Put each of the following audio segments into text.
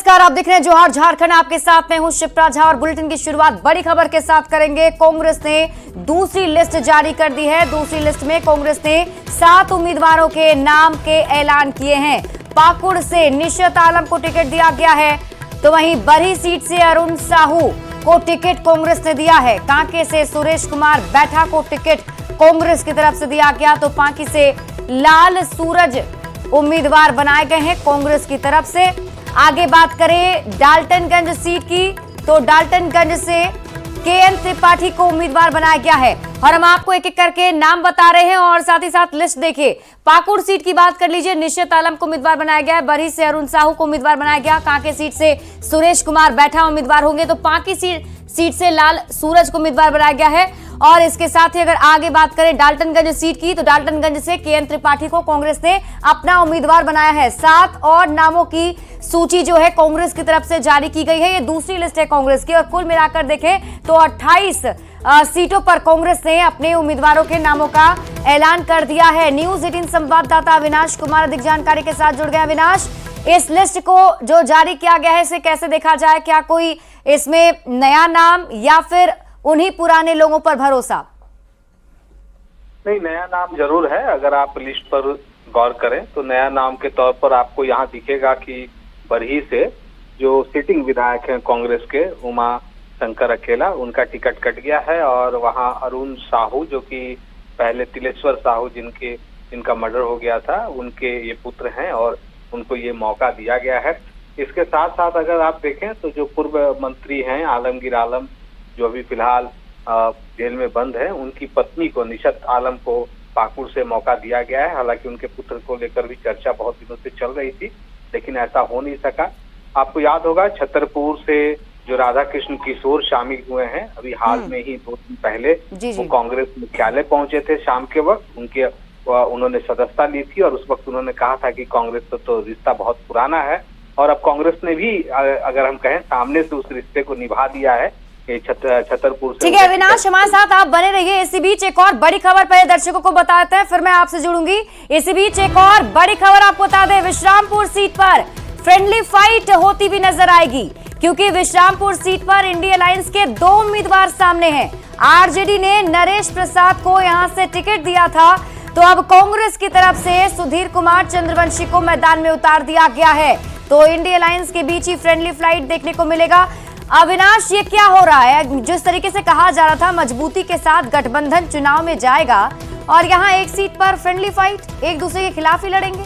नमस्कार, आप देख रहे हैं जोहार झारखंड। आपके साथ मैं हूं शिप्रा झा और बुलेटिन की शुरुआत बड़ी खबर के साथ करेंगे। कांग्रेस ने दूसरी लिस्ट जारी कर दी है। दूसरी लिस्ट में कांग्रेस ने 7 उम्मीदवारों के नाम के ऐलान किए हैं। पाकुड़ से निशित आलम को टिकट दिया गया है, तो वहीं बरही सीट से अरुण साहू को टिकट कांग्रेस ने दिया है। कांके से सुरेश कुमार बैठा को टिकट कांग्रेस की तरफ से दिया गया, तो पांकी से लाल सूरज उम्मीदवार बनाए गए हैं कांग्रेस की तरफ से। आगे बात करें डाल्टनगंज सीट की, तो डाल्टनगंज से केएन त्रिपाठी को उम्मीदवार बनाया गया है और हम आपको एक एक करके नाम बता रहे हैं और साथ ही साथ लिस्ट देखिए। पाकुड़ सीट की बात कर लीजिए, निशित आलम को उम्मीदवार बनाया गया है। बरही से अरुण साहू को उम्मीदवार बनाया गया। कांके सीट से सुरेश कुमार बैठा उम्मीदवार होंगे, तो पांकी सीट से लाल सूरज को उम्मीदवार बनाया गया है। और इसके साथ ही अगर आगे बात करें डाल्टनगंज सीट की, तो डाल्टनगंज से केएन त्रिपाठी को कांग्रेस ने अपना उम्मीदवार बनाया है। 7 और नामों की सूची जो है कांग्रेस की तरफ से जारी की गई है। ये दूसरी लिस्ट है कांग्रेस की और कुल मिलाकर देखें तो 28 सीटों पर कांग्रेस ने अपने उम्मीदवारों के नामों का ऐलान कर दिया है। न्यूज 18 संवाददाता अविनाश कुमार अधिक जानकारी के साथ जुड़ गए। अविनाश, इस लिस्ट को जो जारी किया गया है इसे कैसे देखा जाए? क्या कोई इसमें नया नाम या फिर उन्हीं पुराने लोगों पर भरोसा? नहीं, नया नाम जरूर है। अगर आप लिस्ट पर गौर करें तो नया नाम के तौर पर आपको यहाँ दिखेगा कि बरही से जो सिटिंग विधायक हैं कांग्रेस के, उमा शंकर अकेला, उनका टिकट कट गया है। और वहाँ अरुण साहू, जो कि पहले तिलेश्वर साहू जिनका मर्डर हो गया था, उनके ये पुत्र हैं और उनको ये मौका दिया गया है। इसके साथ साथ अगर आप देखें तो जो पूर्व मंत्री हैं आलमगीर आलम, जो अभी फिलहाल जेल में बंद है, उनकी पत्नी को निशित आलम को पाकुड़ से मौका दिया गया है। हालांकि उनके पुत्र को लेकर भी चर्चा बहुत दिनों से चल रही थी, लेकिन ऐसा हो नहीं सका। आपको याद होगा छतरपुर से जो राधा कृष्ण किशोर शामिल हुए हैं, अभी हाल में ही 2 दिन पहले वो कांग्रेस मुख्यालय पहुंचे थे शाम के वक्त। उन्होंने सदस्यता ली थी और उस वक्त उन्होंने कहा था कि कांग्रेस तो रिश्ता बहुत पुराना है। और अब कांग्रेस ने भी, अगर हम कहें, सामने से उस रिश्ते को निभा दिया है। छतरपुर से। ठीक है अविनाश, हमारे साथ आप बने रहिए। इसी बीच एक और बड़ी खबर पहले दर्शकों को बताते हैं, फिर मैं आपसे जुड़ूंगी। इसी बीच एक और बड़ी खबर आपको बता दें, विश्रामपुर सीट पर फ्रेंडली फाइट होती भी नजर आएगी, क्योंकि विश्रामपुर सीट पर इंडिया अलायंस के 2 उम्मीदवार सामने हैं। आरजेडी ने नरेश प्रसाद को यहां से टिकट दिया था, तो अब कांग्रेस की तरफ से सुधीर कुमार चंद्रवंशी को मैदान में उतार दिया गया है। तो इंडिया अलायंस के बीच ही फ्रेंडली फाइट देखने को मिलेगा। अविनाश, ये क्या हो रहा है? जिस तरीके से कहा जा रहा था मजबूती के साथ गठबंधन चुनाव में जाएगा और यहाँ एक सीट पर फ्रेंडली फाइट, एक दूसरे के खिलाफ ही लड़ेंगे।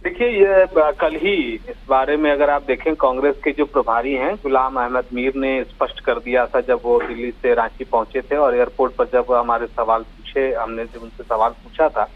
देखिए, ये कल ही इस बारे में अगर आप देखें, कांग्रेस के जो प्रभारी हैं गुलाम अहमद मीर ने स्पष्ट कर दिया था जब वो दिल्ली से रांची पहुंचे थे। और एयरपोर्ट पर जब हमने जब उनसे सवाल पूछा था,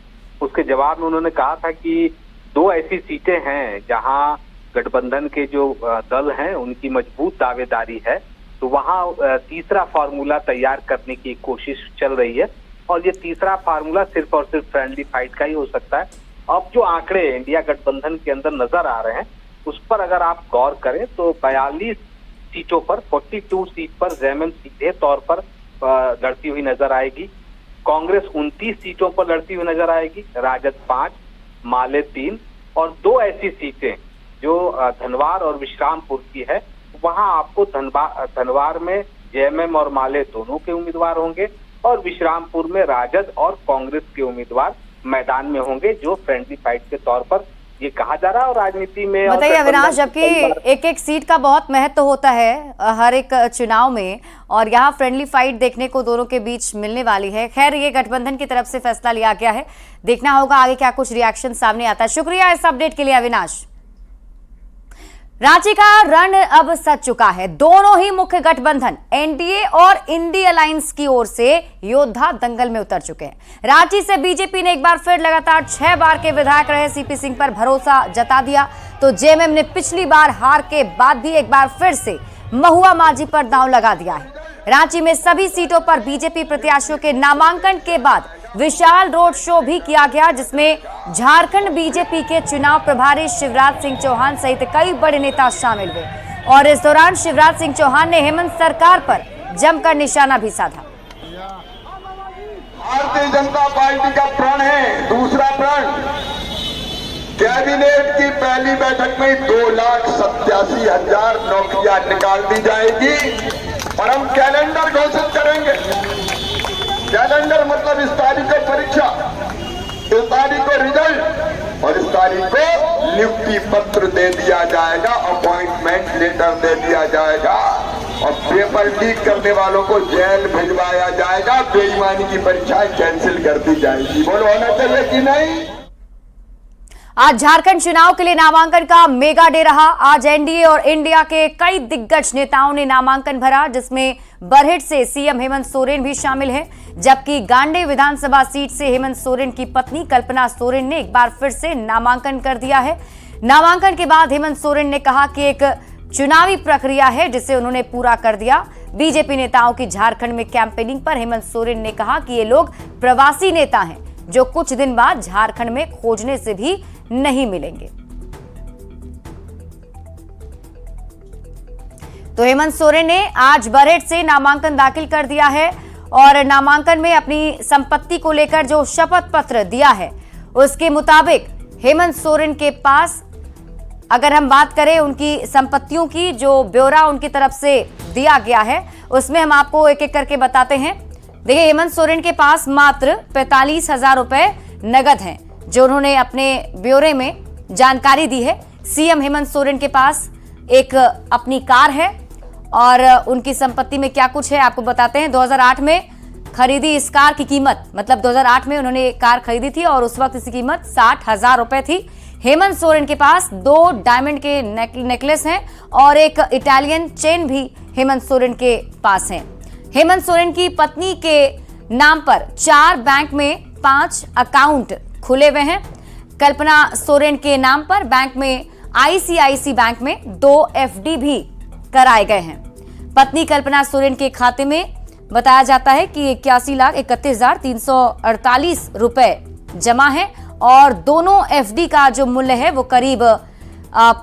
उसके जवाब में उन्होंने कहा था कि 2 ऐसी सीटें हैं जहाँ गठबंधन के जो दल हैं उनकी मजबूत दावेदारी है, तो वहाँ तीसरा फार्मूला तैयार करने की कोशिश चल रही है। और ये तीसरा फार्मूला सिर्फ और सिर्फ फ्रेंडली फाइट का ही हो सकता है। अब जो आंकड़े इंडिया गठबंधन के अंदर नजर आ रहे हैं, उस पर अगर आप गौर करें तो 42 सीटों पर 42 सीट पर जेएमएम सीधे तौर पर लड़ती हुई नजर आएगी। कांग्रेस 29 सीटों पर लड़ती हुई नजर आएगी, राजद 5, माले 3 और 2 ऐसी सीटें जो धनवार और विश्रामपुर की है, वहां आपको धनवार में जेएमएम और माले दोनों के उम्मीदवार होंगे और विश्रामपुर में राजद और कांग्रेस के उम्मीदवार मैदान में होंगे, जो फ्रेंडली फाइट के तौर पर ये कहा जा रहा है। और राजनीति में बताइए अविनाश, जबकि एक सीट का बहुत महत्व होता है हर एक चुनाव में, और यहाँ फ्रेंडली फाइट देखने को दोनों के बीच मिलने वाली है। खैर, ये गठबंधन की तरफ से फैसला लिया गया है, देखना होगा आगे क्या कुछ रिएक्शन सामने आता है। शुक्रिया इस अपडेट के लिए अविनाश। रांची का रण अब सज चुका है। दोनों ही मुख्य गठबंधन एनडीए और इंडिया अलायंस की ओर से योद्धा दंगल में उतर चुके हैं। रांची से बीजेपी ने एक बार फिर लगातार 6 बार के विधायक रहे सीपी सिंह पर भरोसा जता दिया, तो जेएमएम ने पिछली बार हार के बाद भी एक बार फिर से महुआ माझी पर दांव लगा दिया है। रांची में सभी सीटों पर बीजेपी प्रत्याशियों के नामांकन के बाद विशाल रोड शो भी किया गया, जिसमें झारखंड बीजेपी के चुनाव प्रभारी शिवराज सिंह चौहान सहित कई बड़े नेता शामिल हुए। और इस दौरान शिवराज सिंह चौहान ने हेमंत सरकार पर जमकर निशाना भी साधा। भारतीय जनता पार्टी का प्रण है, दूसरा प्रण क्या कैबिनेट की पहली बैठक में 2,87,000 नौकरियां निकाल दी जाएगी और हम कैलेंडर घोषित करेंगे। कैलेंडर मतलब इस तारीख को परीक्षा, इस तारीख को रिजल्ट और इस तारीख को नियुक्ति पत्र दे दिया जाएगा, अपॉइंटमेंट लेटर दे दिया जाएगा और पेपर लीक करने वालों को जेल भिजवाया जाएगा। बेईमानी की परीक्षाएं कैंसिल कर दी जाएगी। बोलो होना चाहिए कि नहीं? आज झारखंड चुनाव के लिए नामांकन का मेगा डे रहा। आज एनडीए और इंडिया के कई दिग्गज नेताओं ने नामांकन भरा, जिसमें बरहेट से सीएम हेमंत सोरेन भी शामिल हैं, जबकि गांडे विधानसभा सीट से हेमंत सोरेन की पत्नी कल्पना सोरेन ने एक बार फिर से नामांकन कर दिया है। नामांकन के बाद हेमंत सोरेन ने कहा कि एक चुनावी प्रक्रिया है जिसे उन्होंने पूरा कर दिया। बीजेपी नेताओं की झारखंड में कैंपेनिंग पर हेमंत सोरेन ने कहा कि ये लोग प्रवासी नेता हैं जो कुछ दिन बाद झारखंड में खोजने से भी नहीं मिलेंगे। तो हेमंत सोरेन ने आज बरहेट से नामांकन दाखिल कर दिया है और नामांकन में अपनी संपत्ति को लेकर जो शपथ पत्र दिया है उसके मुताबिक हेमंत सोरेन के पास, अगर हम बात करें उनकी संपत्तियों की, जो ब्यौरा उनकी तरफ से दिया गया है उसमें हम आपको एक एक करके बताते हैं। देखिए, हेमंत सोरेन के पास मात्र 45,000 रुपए नगद हैं जो उन्होंने अपने ब्यौरे में जानकारी दी है। सीएम हेमंत सोरेन के पास एक अपनी कार है और उनकी संपत्ति में क्या कुछ है आपको बताते हैं। 2008 में खरीदी इस कार की कीमत, मतलब 2008 में उन्होंने कार खरीदी थी और उस वक्त इसकी कीमत 60,000 रुपए थी। हेमंत सोरेन के पास 2 डायमंड के नेकलेस हैं और एक इटालियन चेन भी हेमंत सोरेन के पास है। हेमंत सोरेन की पत्नी के नाम पर 4 बैंक में 5 अकाउंट खुले हुए हैं। कल्पना सोरेन के नाम पर बैंक में आईसीआईसी बैंक में 2 एफडी भी कराए गए हैं। पत्नी कल्पना सोरेन के खाते में बताया जाता है कि 81,31,348 रुपए जमा है और दोनों एफडी का जो मूल्य है वो करीब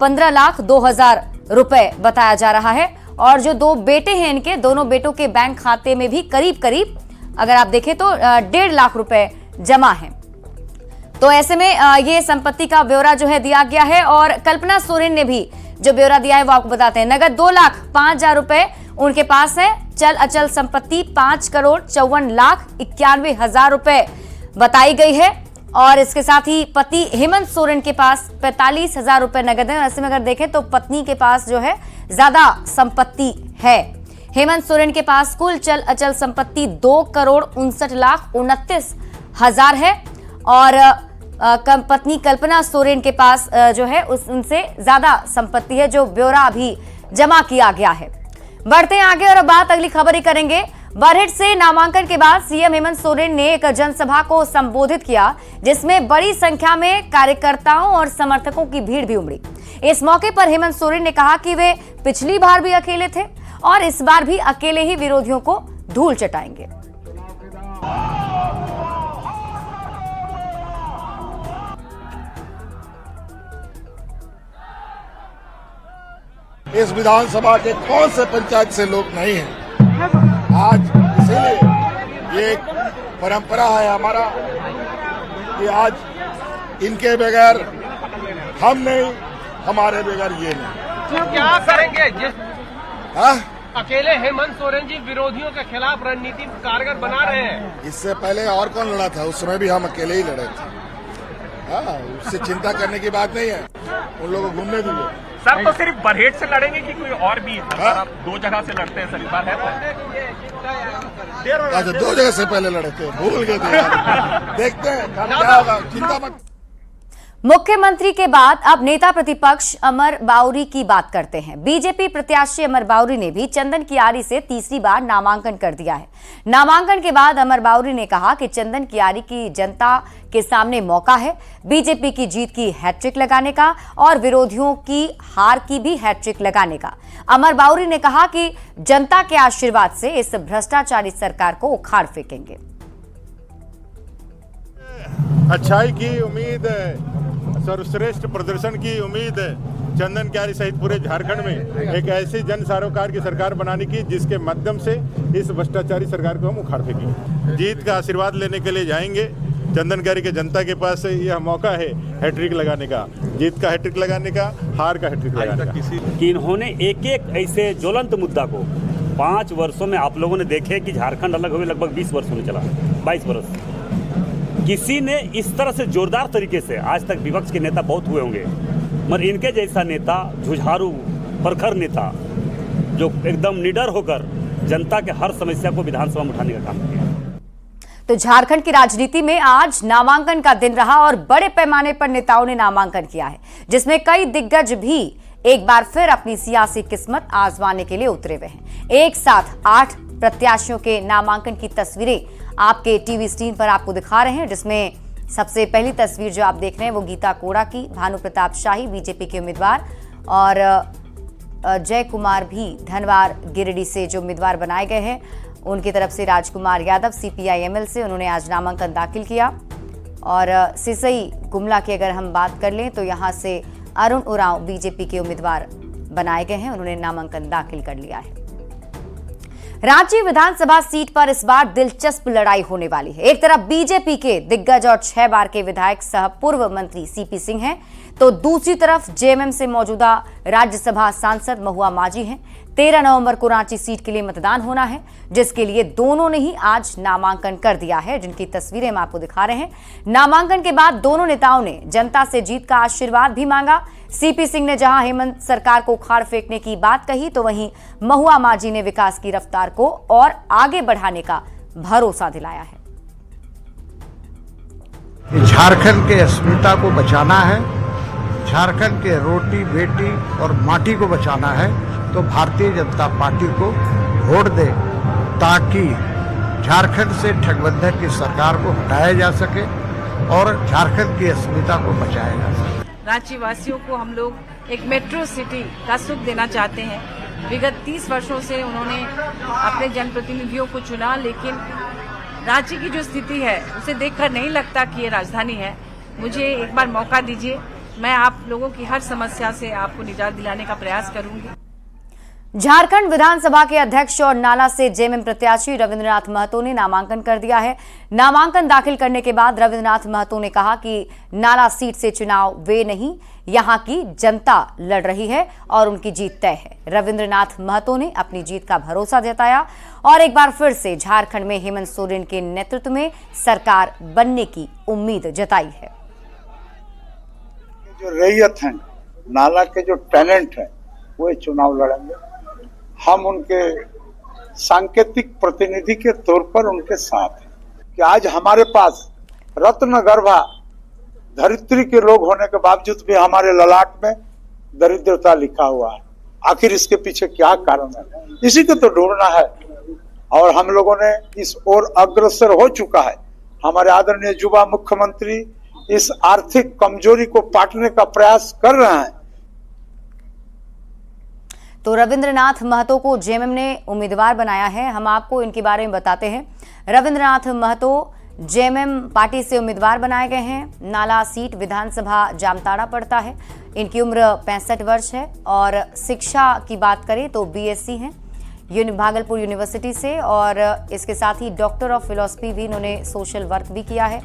15,02,000 रुपए बताया जा रहा है। और जो 2 बेटे हैं इनके, दोनों बेटों के बैंक खाते में भी करीब करीब अगर आप देखें तो 1.5 लाख रुपए जमा है। तो ऐसे में ये संपत्ति का ब्यौरा जो है दिया गया है और कल्पना सोरेन ने भी जो ब्यौरा दिया है वो आपको बताते हैं। नगद 2,05,000 रुपए उनके पास है। चल अचल संपत्ति 5,54,91,000 रुपए बताई गई है और इसके साथ ही पति हेमंत सोरेन के पास 45,000 रुपए नगद है। ऐसे में अगर देखें तो पत्नी के पास जो है ज्यादा संपत्ति है। हेमंत सोरेन के पास कुल चल अचल संपत्ति 2,69,29,000 है और पत्नी कल्पना सोरेन के पास जो है उनसे ज्यादा संपत्ति है, जो ब्यौरा अभी जमा किया गया है। बढ़ते हैं आगे और अब बात अगली खबर ही करेंगे। बरहेट से नामांकन के बाद सीएम हेमंत सोरेन ने एक जनसभा को संबोधित किया, जिसमें बड़ी संख्या में कार्यकर्ताओं और समर्थकों की भीड़ भी उमड़ी। इस मौके पर हेमंत सोरेन ने कहा कि वे पिछली बार भी अकेले थे और इस बार भी अकेले ही विरोधियों को धूल चटाएंगे। इस विधानसभा के कौन से पंचायत से लोग नहीं हैं। आज इसीलिए ये एक परंपरा है हमारा कि आज इनके बगैर हम नहीं, हमारे बगैर ये नहीं। क्या करेंगे जिस हाँ? अकेले हेमंत सोरेन जी विरोधियों के खिलाफ रणनीति कारगर बना रहे हैं। इससे पहले और कौन लड़ा था? उस समय भी हम अकेले ही लड़े थे। हाँ, उससे चिंता करने की बात नहीं है, उन लोगों को घूमने दीजिए। सर, तो सिर्फ बरहेट से लड़ेंगे कि कोई और भी? आप 2 जगह से लड़ते हैं सर, इस बार है? अच्छा, 2 जगह से पहले लड़े थे, भूल गए थे। देखते हैं क्या होगा, चिंता मत। मुख्यमंत्री के बाद अब नेता प्रतिपक्ष अमर बाउरी की बात करते हैं। बीजेपी प्रत्याशी अमर बाउरी ने भी चंदन कियारी से तीसरी बार नामांकन कर दिया है। नामांकन के बाद अमर बाउरी ने कहा कि चंदन कियारी की जनता के सामने मौका है बीजेपी की जीत की हैट्रिक लगाने का और विरोधियों की हार की भी हैट्रिक लगाने का। अमर बाउरी ने कहा कि जनता के आशीर्वाद से इस भ्रष्टाचारी सरकार को उखाड़ फेंकेंगे। अच्छाई की उम्मीद है, सर्वश्रेष्ठ प्रदर्शन की उम्मीद है चंदन कियारी सहित पूरे झारखंड में एक ऐसी जन सरोकार की सरकार बनाने की जिसके माध्यम से इस भ्रष्टाचारी सरकार को हम उखाड़ फेंकेंगे। जीत का आशीर्वाद लेने के लिए जाएंगे चंदन कारी के जनता के पास यह मौका है हैट्रिक लगाने का, जीत का हैट्रिक लगाने का, हार का हैट्रिक लगाने का। कि इन्होंने एक एक ऐसे ज्वलंत मुद्दा को 5 वर्षों में, आप लोगों ने देखे कि झारखंड अलग हुए लगभग 20 वर्षों में चला, 22 वर्ष, किसी ने इस तरह से जोरदार तरीके से, आज तक विपक्ष के नेता बहुत हुए होंगे मगर इनके जैसा नेता, जुझारू प्रखर नेता जो एकदम निडर होकर जनता के हर समस्या को विधानसभा में उठाने का काम किया। तो झारखंड की राजनीति में आज नामांकन का दिन रहा और बड़े पैमाने पर नेताओं ने नामांकन किया है, जिसमें कई दिग्गज भी एक बार फिर अपनी सियासी किस्मत आजमाने के लिए उतरे हुए हैं। एक साथ 8 प्रत्याशियों के नामांकन की तस्वीरें आपके टीवी स्क्रीन पर आपको दिखा रहे हैं, जिसमें सबसे पहली तस्वीर जो आप देख रहे हैं वो गीता कोड़ा की, भानु प्रताप शाही बीजेपी के उम्मीदवार और जय कुमार भी धनवार गिरिडीह से जो उम्मीदवार बनाए गए हैं, उनकी तरफ से राजकुमार यादव CPI-ML से उन्होंने आज नामांकन दाखिल किया। और सिसई गुमला की अगर हम बात कर लें तो यहाँ से अरुण उरांव बीजेपी के उम्मीदवार बनाए गए हैं, उन्होंने नामांकन दाखिल कर लिया है। रांची विधानसभा सीट पर इस बार दिलचस्प लड़ाई होने वाली है। एक तरफ बीजेपी के दिग्गज और 6 बार के विधायक सह पूर्व मंत्री CP सिंह हैं, तो दूसरी तरफ JMM से मौजूदा राज्यसभा सांसद महुआ माझी हैं। 13 नवंबर को रांची सीट के लिए मतदान होना है, जिसके लिए दोनों ने ही आज नामांकन कर दिया है, जिनकी तस्वीरें हम आपको दिखा रहे हैं। नामांकन के बाद दोनों नेताओं ने जनता से जीत का आशीर्वाद भी मांगा। CP सिंह ने जहां हेमंत सरकार को उखाड़ फेंकने की बात कही, तो वहीं महुआ माझी ने विकास की रफ्तार को और आगे बढ़ाने का भरोसा दिलाया है। झारखंड के अस्मिता को बचाना है, झारखंड के रोटी बेटी और माटी को बचाना है, तो भारतीय जनता पार्टी को वोट दे, ताकि झारखंड से ठगबंधन की सरकार को हटाया जा सके और झारखंड की अस्मिता को बचाया जा सके। रांची वासियों को हम लोग एक मेट्रो सिटी का सुख देना चाहते हैं। विगत 30 वर्षों से उन्होंने अपने जनप्रतिनिधियों को चुना, लेकिन रांची की जो स्थिति है उसे देखकर नहीं लगता कि ये राजधानी है। मुझे एक बार मौका दीजिए, मैं आप लोगों की हर समस्या से आपको निजात दिलाने का प्रयास करूंगी। झारखंड विधानसभा के अध्यक्ष और नाला से JMM प्रत्याशी रविंद्रनाथ महतो ने नामांकन कर दिया है। नामांकन दाखिल करने के बाद रविंद्रनाथ महतो ने कहा कि नाला सीट से चुनाव वे नहीं, यहां की जनता लड़ रही है और उनकी जीत तय है। रविंद्रनाथ महतो ने अपनी जीत का भरोसा जताया और एक बार फिर से झारखंड में हेमंत सोरेन के नेतृत्व में सरकार बनने की उम्मीद जताई है। जो रैयत है, नाला के जो टैलेंट है, वो चुनाव लड़ेंगे। हम उनके सांकेतिक प्रतिनिधि के तौर पर उनके साथ हैं कि आज हमारे पास रत्न गर्भा धरित्री के लोग होने के बावजूद भी हमारे ललाट में दरिद्रता लिखा हुआ है। आखिर इसके पीछे क्या कारण है, इसी को तो ढूंढना है और हम लोगों ने इस ओर अग्रसर हो चुका है। हमारे आदरणीय युवा मुख्यमंत्री इस आर्थिक कमजोरी को पाटने का प्रयास कर रहे हैं। तो रविंद्रनाथ महतो को JMM ने उम्मीदवार बनाया है। हम आपको इनके बारे में बताते हैं। रविंद्रनाथ महतो JMM पार्टी से उम्मीदवार बनाए गए हैं। नाला सीट विधानसभा जामताड़ा पड़ता है। इनकी उम्र 65 वर्ष है और शिक्षा की बात करें तो BSc हैं भागलपुर यूनिवर्सिटी से और इसके साथ ही डॉक्टर ऑफ फिलॉसफी भी इन्होंने सोशल वर्क भी किया है।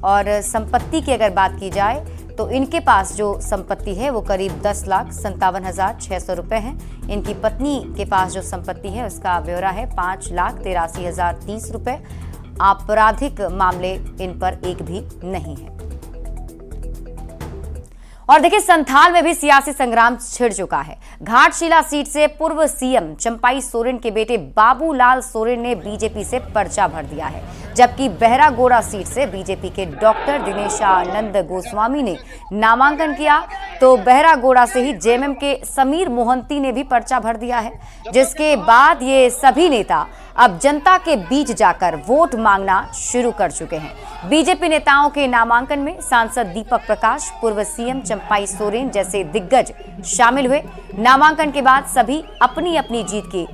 और संपत्ति की अगर बात की जाए तो इनके पास जो संपत्ति है वो करीब 10,57,600 रुपए है। इनकी पत्नी के पास जो संपत्ति है उसका ब्यौरा है 5,83,030 रुपए। आपराधिक मामले इन पर एक भी नहीं है। और देखिए, संथाल में भी सियासी संग्राम छिड़ चुका है। घाटशिला सीट से पूर्व CM चंपाई सोरेन के बेटे बाबूलाल सोरेन ने बीजेपी से पर्चा भर दिया है, जबकि बहरागोड़ा सीट से बीजेपी के डॉक्टर दिनेशानंद गोस्वामी ने नामांकन किया। तो बहरागोड़ा से ही JMM के समीर मोहंती ने भी पर्चा भर दिया है, जिसके बाद ये सभी नेता अब जनता के बीच जाकर वोट मांगना शुरू कर चुके हैं। बीजेपी नेताओं के नामांकन में सांसद दीपक प्रकाश, पूर्व CM चंपाई सोरेन जैसे दिग्गज शामिल हुए। नामांकन के बाद सभी अपनी अपनी जीत के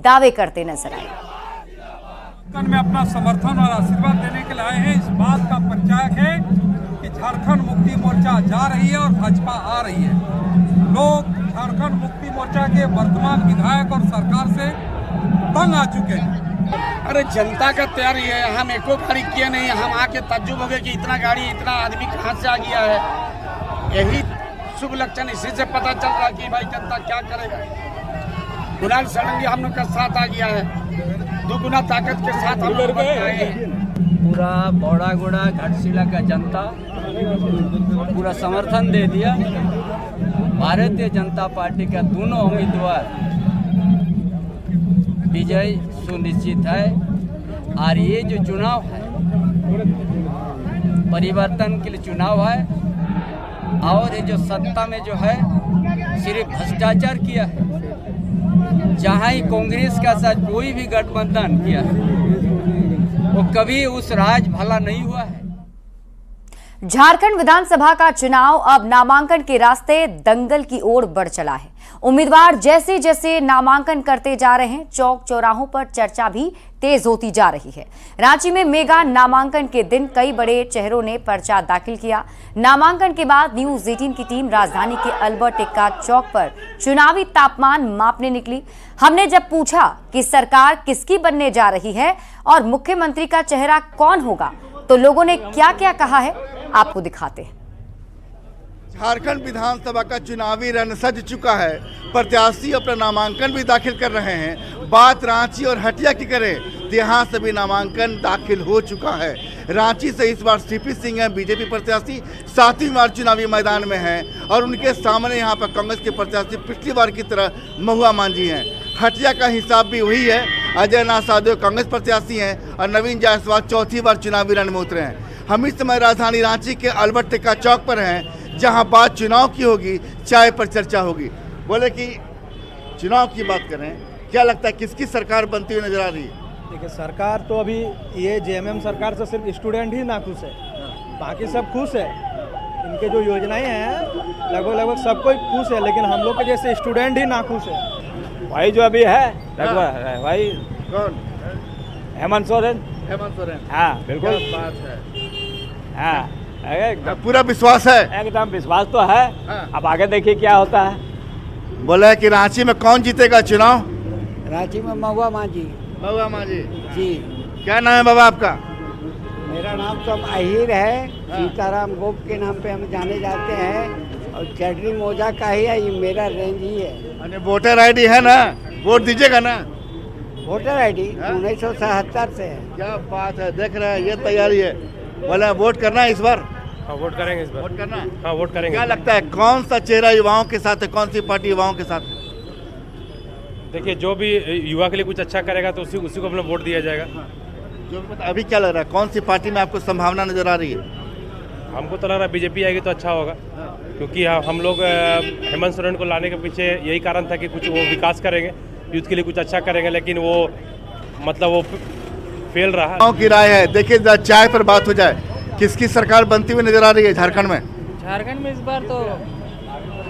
दावे करते नजर आए। में अपना समर्थन और आशीर्वाद देने के लिए आए हैं। इस बात का परिचायक है कि झारखंड मुक्ति मोर्चा जा रही है और भाजपा आ रही है। लोग झारखंड मुक्ति मोर्चा के वर्तमान विधायक और सरकार से तंग आ चुके हैं। अरे जनता का तैयारी है, हम एको गाड़ी किए नहीं, हम आके तज्जुब हो गए कि इतना गाड़ी इतना आदमी कहाँ से आ गया है। यही शुभ लक्षण, इसी से पता चल रहा कि भाई जनता क्या करेगा। कुणाल सारंगी हम लोग का साथ आ गया है, दुगुना ताकत के साथ हम लोग आए हैं। पूरा बौड़ागोड़ा घाटशिला का जनता पूरा समर्थन दे दिया। भारतीय जनता पार्टी का दोनों उम्मीदवार विजय सुनिश्चित है। और ये जो चुनाव है परिवर्तन के लिए चुनाव है, और ये जो सत्ता में जो है सिर्फ भ्रष्टाचार किया है। जहाँ ही कांग्रेस का साथ कोई भी गठबंधन किया है वो कभी उस राज भला नहीं हुआ है। झारखंड विधानसभा का चुनाव अब नामांकन के रास्ते दंगल की ओर बढ़ चला है। उम्मीदवार जैसे जैसे नामांकन करते जा रहे हैं, चौक चौराहों पर चर्चा भी तेज होती जा रही है। रांची में मेगा नामांकन के दिन कई बड़े चेहरों ने पर्चा दाखिल किया। नामांकन के बाद न्यूज 18 की टीम राजधानी के अल्बर्ट एक्का चौक पर चुनावी तापमान मापने निकली। हमने जब पूछा कि सरकार किसकी बनने जा रही है और मुख्यमंत्री का चेहरा कौन होगा, तो लोगों ने क्या क्या कहा है, आपको दिखाते हैं। झारखंड विधानसभा का चुनावी रण सज चुका है। प्रत्याशी अपना नामांकन भी दाखिल कर रहे हैं। बात रांची और हटिया की करें तो यहाँ से भी नामांकन दाखिल हो चुका है। रांची से इस बार सीपी सिंह हैं, बीजेपी प्रत्याशी 7वीं बार चुनावी मैदान में हैं, और उनके सामने यहाँ पर कांग्रेस के प्रत्याशी पिछली बार की तरह महुआ मांझी हैं। हटिया का हिसाब भी वही है। अजय नाथ साहदेव कांग्रेस प्रत्याशी हैं और नवीन जायसवाल 4थी बार चुनावी रण में उतरे हैं। हम इस समय राजधानी रांची के अल्बर्ट एक्का चौक पर हैं, जहां बात चुनाव की होगी, चाय पर चर्चा होगी। बोले कि चुनाव की बात करें, क्या लगता है किसकी सरकार बनती हुई नजर आ रही है? देखिए, सरकार तो अभी ये जेएमएम सरकार से सिर्फ स्टूडेंट ही नाखुश है, बाकी सब खुश है। इनके जो योजनाएं हैं लगभग सब कोई खुश है, लेकिन हम लोग के जैसे स्टूडेंट ही नाखुश है। भाई जो अभी है भाई कौन? हेमंत सोरेन। हेमंत सोरेन, हाँ बिल्कुल बात है। हाँ एकदम पूरा विश्वास है, एकदम विश्वास तो है। अब आगे देखिए क्या होता है। बोला है कि रांची में कौन जीतेगा चुनाव? रांची में महुआ मांझी। महुआ मांझी जी। क्या नाम है बाबा आपका? मेरा नाम तो अहिर है, सीताराम गोप के नाम पे हम जाने जाते हैं, और चैटरिंग मोजा का ही है, ये मेरा रेंज ही है। वोटर आईडी है ना, वोट दीजिएगा ना? वोटर आईडी 1977 से है। क्या बात है, देख रहे हैं ये तैयारी है। बोला वोट करना है इस बार? हाँ, वोट करेंगे इस बार। वोट करना है? हाँ, वोट करेंगे। क्या लगता है कौन सा चेहरा युवाओं के साथ है, कौन सी पार्टी युवाओं के साथ है? देखिए, जो भी युवा के लिए कुछ अच्छा करेगा तो उसी को अपना वोट दिया जाएगा। जो अभी क्या लग रहा है, कौन सी पार्टी में आपको संभावना नजर आ रही है? हमको तो लग रहा है बीजेपी आएगी तो अच्छा होगा, क्योंकि हम लोग हेमंत सोरेन को लाने के पीछे यही कारण था कि कुछ वो विकास करेंगे, यूथ के लिए कुछ अच्छा करेंगे, लेकिन वो मतलब वो फेल रहा। गाँव की राय है, देखिए चाय पर बात हो जाए, किसकी सरकार बनती हुई नजर आ रही है झारखंड में? झारखंड में इस बार तो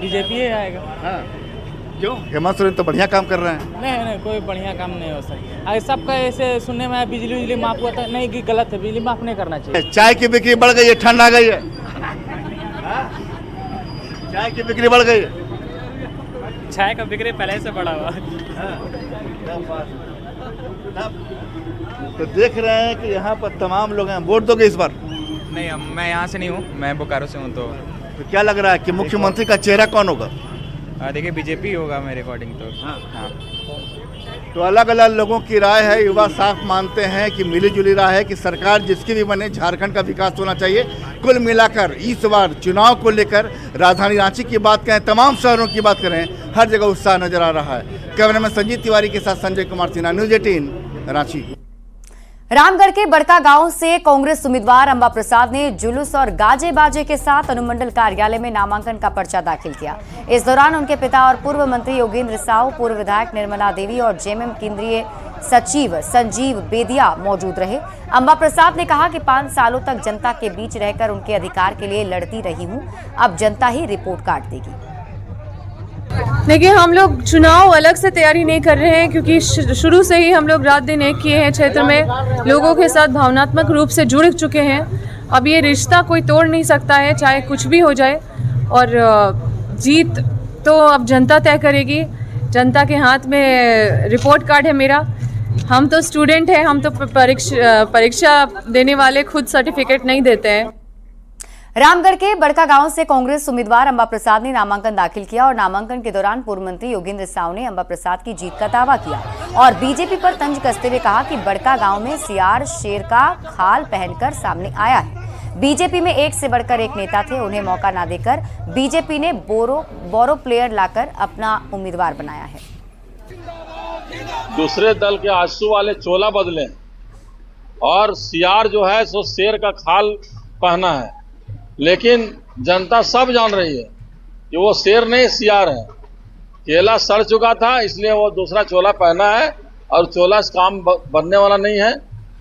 बीजेपी ही आएगा। क्यों? हेमंत सोरेन तो बढ़िया काम कर रहे हैं। नहीं, कोई बढ़िया काम नहीं हो सकता। सबका ऐसे सुनने में बिजली माफ हुआ था, नहीं कि गलत है, बिजली माफ नहीं करना चाहिए। चाय की बिक्री बढ़ गई है, ठंड आ गई है। चाय की बिक्री बढ़ गई है। चाय का बिक्री पहले से बढ़ा हुआ। तो देख रहे हैं कि यहाँ पर तमाम लोग हैं। वोट दोगे इस बार? नहीं, मैं यहाँ से नहीं हूँ, मैं बोकारो से हूँ। तो क्या लग रहा है कि मुख्यमंत्री का चेहरा कौन होगा? देखिए, बीजेपी होगा मेरे अकॉर्डिंग तो। हाँ। तो अलग अलग लोगों की राय है। युवा साफ मानते हैं कि मिली जुली राय है कि सरकार जिसकी भी बने, झारखंड का विकास होना चाहिए। कुल मिलाकर इस बार चुनाव को लेकर राजधानी रांची की बात करें, तमाम शहरों की बात करें, हर जगह उत्साह नजर आ रहा है। कैमरामैन संजीत तिवारी के साथ संजय कुमार सिन्हा, न्यूज 18 रांची। रामगढ़ के बड़का गांव से कांग्रेस उम्मीदवार अंबा प्रसाद ने जुलूस और गाजे बाजे के साथ अनुमंडल कार्यालय में नामांकन का पर्चा दाखिल किया। इस दौरान उनके पिता और पूर्व मंत्री योगेंद्र साहू, पूर्व विधायक निर्मला देवी और जेएमएम केंद्रीय सचिव संजीव बेदिया मौजूद रहे। अंबा प्रसाद ने कहा कि 5 सालों तक जनता के बीच रहकर उनके अधिकार के लिए लड़ती रही हूं, अब जनता ही रिपोर्ट कार्ड देगी। देखिए, हम लोग चुनाव अलग से तैयारी नहीं कर रहे हैं, क्योंकि शुरू से ही हम लोग रात दिन एक किए हैं। क्षेत्र में लोगों के साथ भावनात्मक रूप से जुड़ चुके हैं। अब ये रिश्ता कोई तोड़ नहीं सकता है, चाहे कुछ भी हो जाए। और जीत तो अब जनता तय करेगी। जनता के हाथ में रिपोर्ट कार्ड है मेरा। हम तो स्टूडेंट हैं, हम तो परीक्षा देने वाले खुद सर्टिफिकेट नहीं देते हैं। रामगढ़ के बड़का गांव से कांग्रेस उम्मीदवार अंबा प्रसाद ने नामांकन दाखिल किया और नामांकन के दौरान पूर्व मंत्री योगेंद्र साव ने अंबा प्रसाद की जीत का दावा किया और बीजेपी पर तंज कसते हुए कहा कि बड़का गांव में सीआर शेर का खाल पहनकर सामने आया है। बीजेपी में एक से बढ़कर एक नेता थे, उन्हें मौका ना देकर बीजेपी ने बोरो प्लेयर लाकर अपना उम्मीदवार बनाया है। दूसरे दल के आंसू वाले चोला बदले और सीआर जो है सो शेर का खाल पहना है, लेकिन जनता सब जान रही है कि वो शेर नहीं सीआर है। केला सड़ चुका था इसलिए वो दूसरा चोला पहना है और चोला से काम बनने वाला नहीं है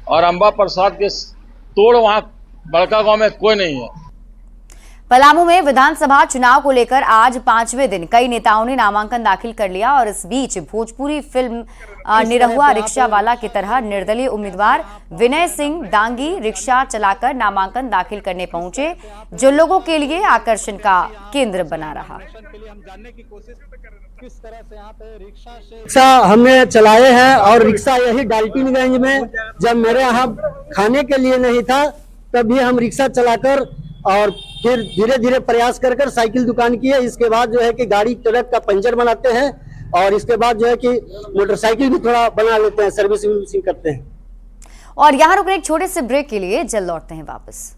और अंबा प्रसाद के तोड़ वहां बड़का गांव में कोई नहीं है। पलामू में विधानसभा चुनाव को लेकर आज 5वें दिन कई नेताओं ने नामांकन दाखिल कर लिया और इस बीच भोजपुरी फिल्म निरहुआ रिक्शा वाला की तरह निर्दलीय उम्मीदवार विनय सिंह दांगी रिक्शा चलाकर नामांकन दाखिल करने पहुंचे, जो लोगों के लिए आकर्षण का केंद्र बना रहा। रिक्शा हमने चलाए हैं और रिक्शा यही डाल्टनगंज में जब मेरे यहाँ खाने के लिए नहीं था तभी हम रिक्शा चलाकर और फिर धीरे धीरे प्रयास कर साइकिल दुकान की है। इसके बाद जो है कि गाड़ी ट्रक का पंचर बनाते हैं और इसके बाद जो है कि मोटरसाइकिल भी थोड़ा बना लेते हैं, सर्विसिंग करते हैं। और यहाँ रुक एक छोटे से ब्रेक के लिए जल्द लौटते हैं वापस।